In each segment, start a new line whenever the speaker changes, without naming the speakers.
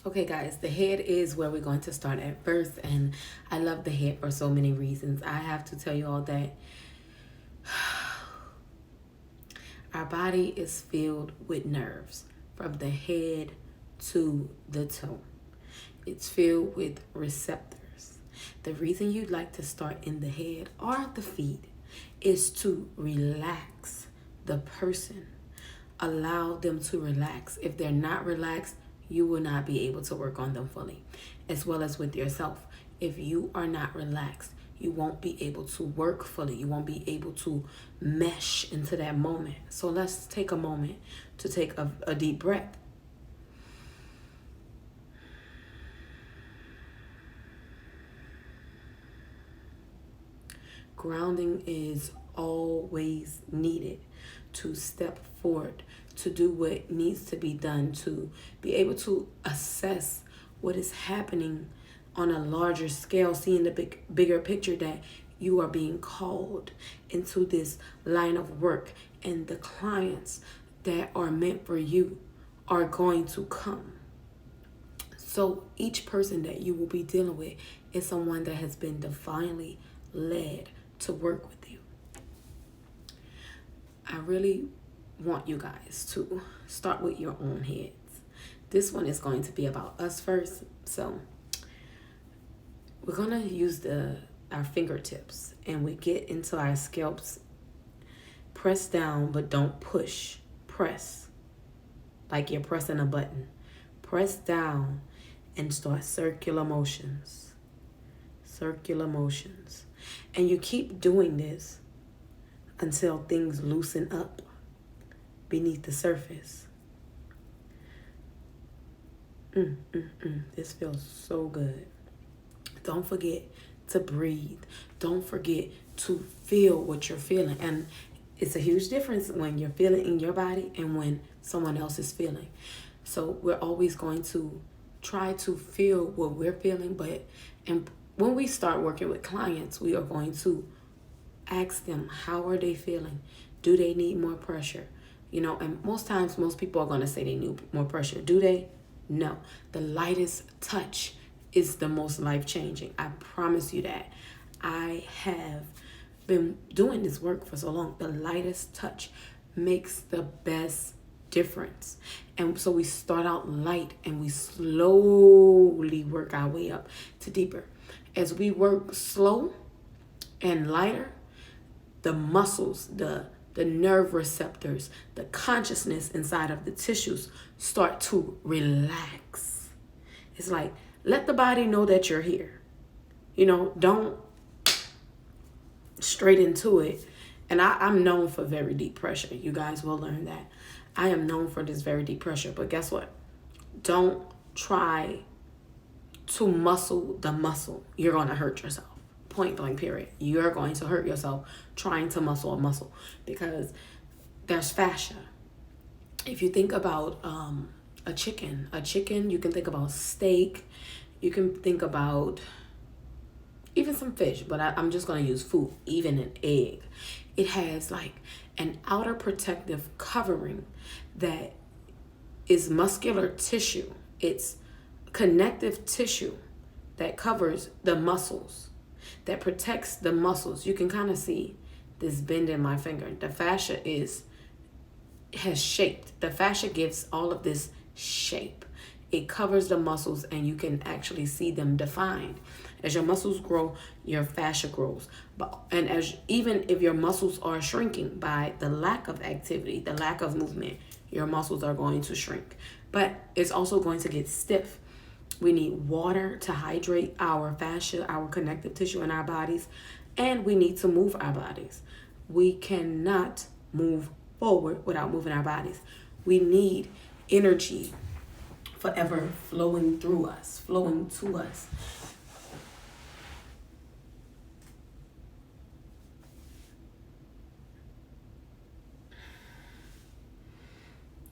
Okay, guys, the head is where we're going to start at first, and I love the head for so many reasons. I have to tell you all that our body is filled with nerves from the head to the toe. It's filled with receptors. The reason you'd like to start in the head or the feet is to relax the person. Allow them to relax. If they're not relaxed, you will not be able to work on them fully, as well as with yourself. If you are not relaxed, you won't be able to work fully. You won't be able to mesh into that moment. So let's take a moment to take a deep breath. Grounding is always needed to step forward, to do what needs to be done, to be able to assess what is happening on a larger scale, seeing the bigger picture that you are being called into this line of work, and the clients that are meant for you are going to come. So each person that you will be dealing with is someone that has been divinely led to work with you. I really want you guys to start with your own heads. This one is going to be about us first. So we're going to use our fingertips, and we get into our scalps. Press down, but don't push. Press like you're pressing a button. Press down and start circular motions. Circular motions. And you keep doing this until things loosen up beneath the surface. This feels so good. Don't forget to breathe. Don't forget to feel what you're feeling. And it's a huge difference when you're feeling in your body and when someone else is feeling. So we're always going to try to feel what we're feeling. And when we start working with clients, we are going to ask them, how are they feeling? Do they need more pressure? And most times, most people are going to say they need more pressure. Do they? No. The lightest touch is the most life-changing. I promise you that. I have been doing this work for so long. The lightest touch makes the best difference. And so we start out light and we slowly work our way up to deeper. As we work slow and lighter, the muscles, the nerve receptors, the consciousness inside of the tissues start to relax. It's like, let the body know that you're here. Don't straight into it. And I'm known for very deep pressure. You guys will learn that. I am known for this very deep pressure. But guess what? Don't try to muscle the muscle. You're going to hurt yourself. Point blank, period. You're going to hurt yourself trying to muscle a muscle, because there's fascia. If you think about a chicken, you can think about steak. You can think about even some fish, but I'm just going to use food, even an egg. It has like an outer protective covering that is muscular tissue. It's connective tissue that covers the muscles, that protects the muscles. You can kind of see this bend in my finger. The fascia has shaped. The fascia gives all of this shape. It covers the muscles, and you can actually see them defined. As your muscles grow, your fascia grows. And even if your muscles are shrinking by the lack of activity, the lack of movement, your muscles are going to shrink. But it's also going to get stiff. We need water to hydrate our fascia, our connective tissue in our bodies, and we need to move our bodies. We cannot move forward without moving our bodies. We need energy forever flowing through us, flowing to us.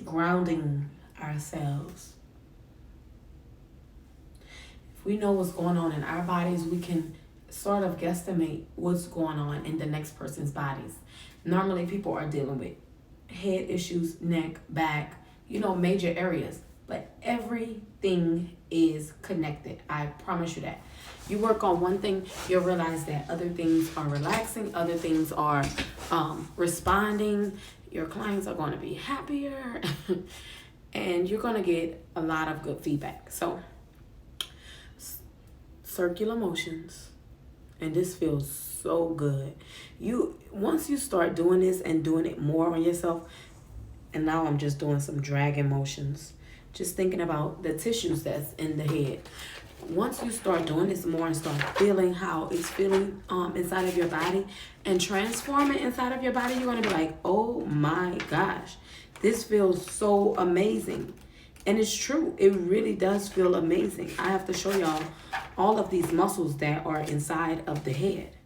Grounding ourselves. If we know what's going on in our bodies, we can sort of guesstimate what's going on in the next person's bodies. Normally, people are dealing with head issues, neck, back, major areas. but everything is connected. I promise you that. You work on one thing, you'll realize that other things are relaxing, other things are responding. Your clients are going to be happier, and you're going to get a lot of good feedback. So, circular motions, and this feels so good. Once you start doing this and doing it more on yourself, and now I'm just doing some dragging motions, just thinking about the tissues that's in the head. Once you start doing this more and start feeling how it's feeling inside of your body and transforming inside of your body, you're going to be like, oh my gosh, this feels so amazing. And it's true. It really does feel amazing. I have to show y'all all of these muscles that are inside of the head.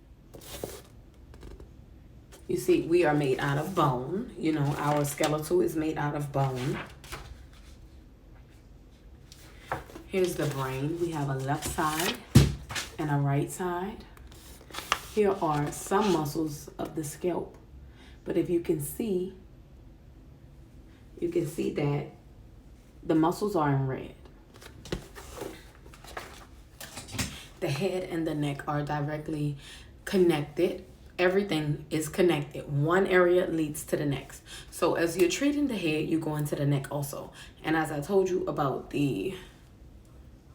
You see, we are made out of bone. You know, our skeletal is made out of bone. Here's the brain. We have a left side and a right side. Here are some muscles of the scalp. But if you can see that the muscles are in red. The head and the neck are directly connected. Everything is connected. One area leads to the next. So as you're treating the head, you go into the neck also. And as I told you about the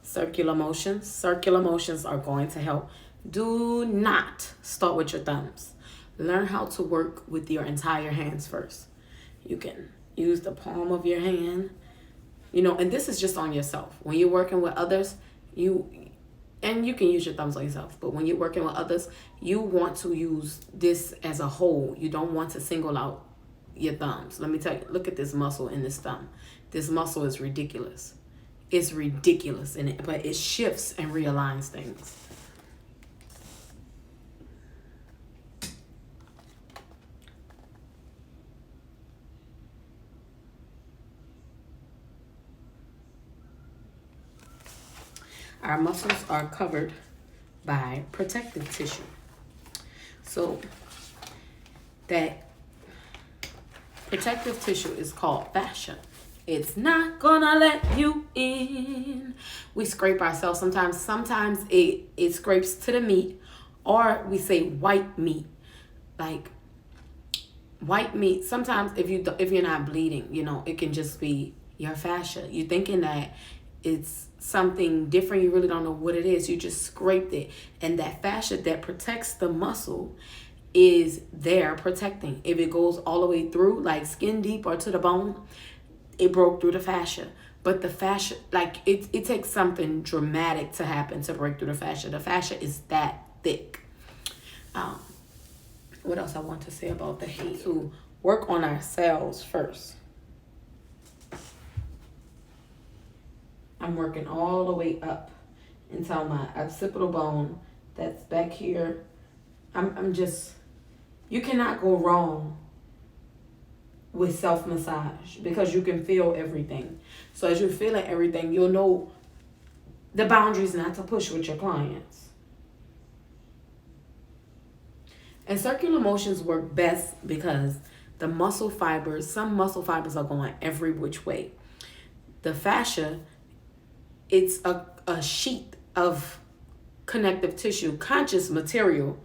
circular motions are going to help. Do not start with your thumbs. Learn how to work with your entire hands first. You can use the palm of your hand, and this is just on yourself. When you're working with others, you can use your thumbs on yourself, but when you're working with others, you want to use this as a whole. You don't want to single out your thumbs. Let me tell you, look at this muscle in this thumb. This muscle is ridiculous. It's ridiculous, but it shifts and realigns things. Our muscles are covered by protective tissue. So that protective tissue is called fascia. It's not gonna let you in. We scrape ourselves sometimes. Sometimes it scrapes to the meat, or we say white meat. Like white meat. Sometimes if you're not bleeding, it can just be your fascia. You're thinking that it's something different. You really don't know what it is. You just scraped it, and that fascia that protects the muscle is there protecting. If it goes all the way through, like skin deep or to the bone, it broke through the fascia. But the fascia, like it takes something dramatic to happen to break through the fascia. The fascia is that thick. What else I want to say about the head? To work on ourselves first. I'm working all the way up until my occipital bone that's back here. You cannot go wrong with self-massage because you can feel everything. So as you're feeling everything, you'll know the boundaries not to push with your clients. And circular motions work best because some muscle fibers are going every which way. The fascia, it's a sheet of connective tissue, conscious material.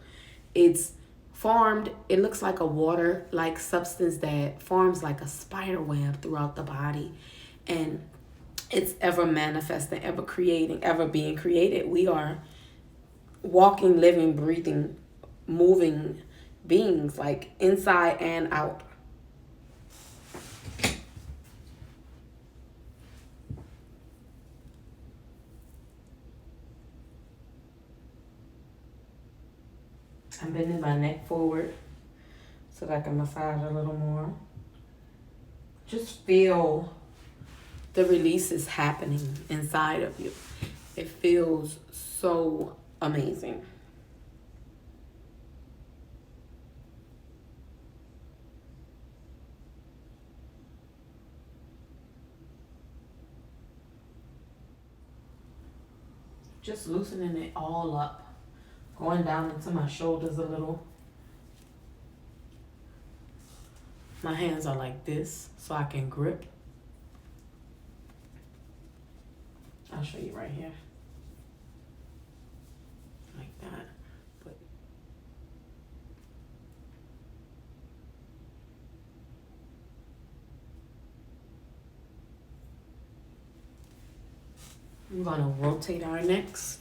It's formed, it looks like a water-like substance that forms like a spider web throughout the body. And it's ever manifesting, ever creating, ever being created. We are walking, living, breathing, moving beings, like inside and out. I'm bending my neck forward so that I can massage a little more. Just feel the releases happening inside of you. It feels so amazing. Just loosening it all up. Going down into my shoulders a little. My hands are like this so I can grip. I'll show you right here. Like that. But I'm gonna rotate our necks.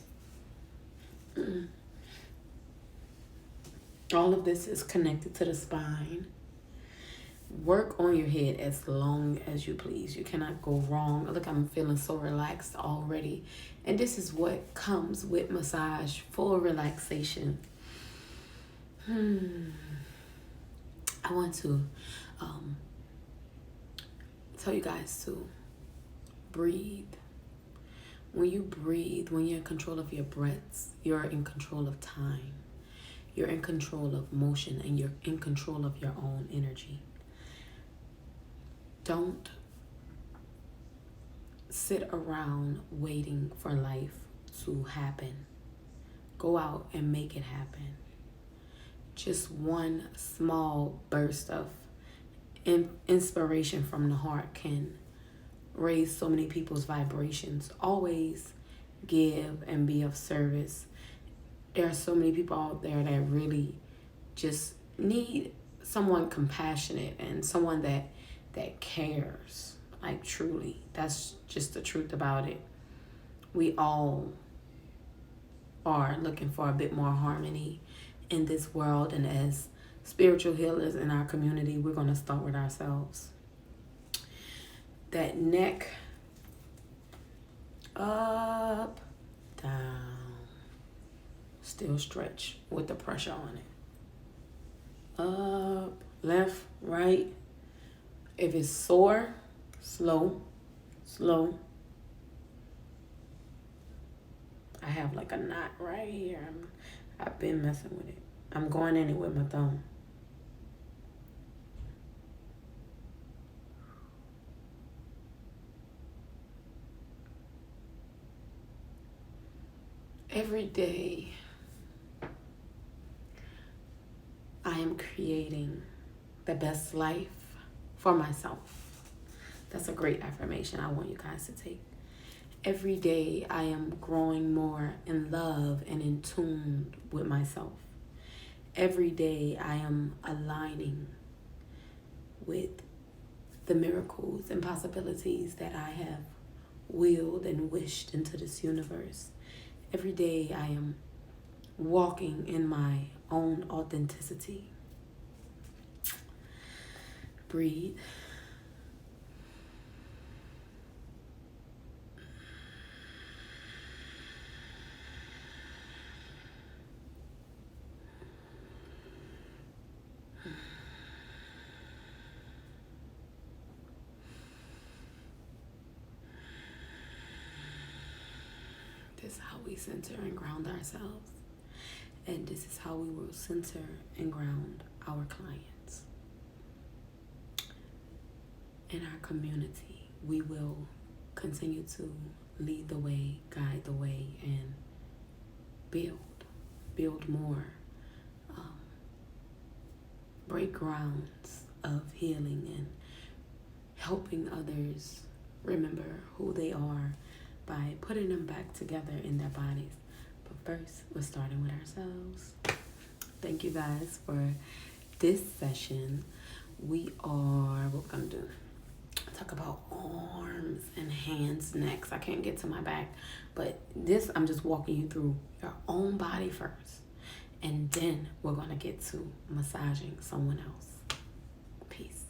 All of this is connected to the spine. Work on your head as long as you please. You cannot go wrong. Look, I'm feeling so relaxed already. And this is what comes with massage, full relaxation. I want to tell you guys to breathe. When you breathe, when you're in control of your breaths, you're in control of time. You're in control of motion, and you're in control of your own energy. Don't sit around waiting for life to happen. Go out and make it happen. Just one small burst of inspiration from the heart can raise so many people's vibrations. Always give and be of service. There are so many people out there that really just need someone compassionate and someone that cares. Like, truly, that's just the truth about it. We all are looking for a bit more harmony in this world, and as spiritual healers in our community, we're going to start with ourselves. That neck, up, down, still stretch with the pressure on it. Up, left, right. If it's sore, slow. I have like a knot right here. I've been messing with it. I'm going in it with my thumb. Every day, I am creating the best life for myself. That's a great affirmation I want you guys to take. Every day, I am growing more in love and in tune with myself. Every day, I am aligning with the miracles and possibilities that I have willed and wished into this universe. Every day I am walking in my own authenticity. Breathe. This is how we center and ground ourselves. And this is how we will center and ground our clients. In our community, we will continue to lead the way, guide the way, and build more, break grounds of healing and helping others remember who they are by putting them back together in their bodies. But first, we're starting with ourselves. Thank you guys for this session. What we're gonna do, talk about arms and hands next. I can't get to my back, but this, I'm just walking you through your own body first, and then we're gonna get to massaging someone else. Peace.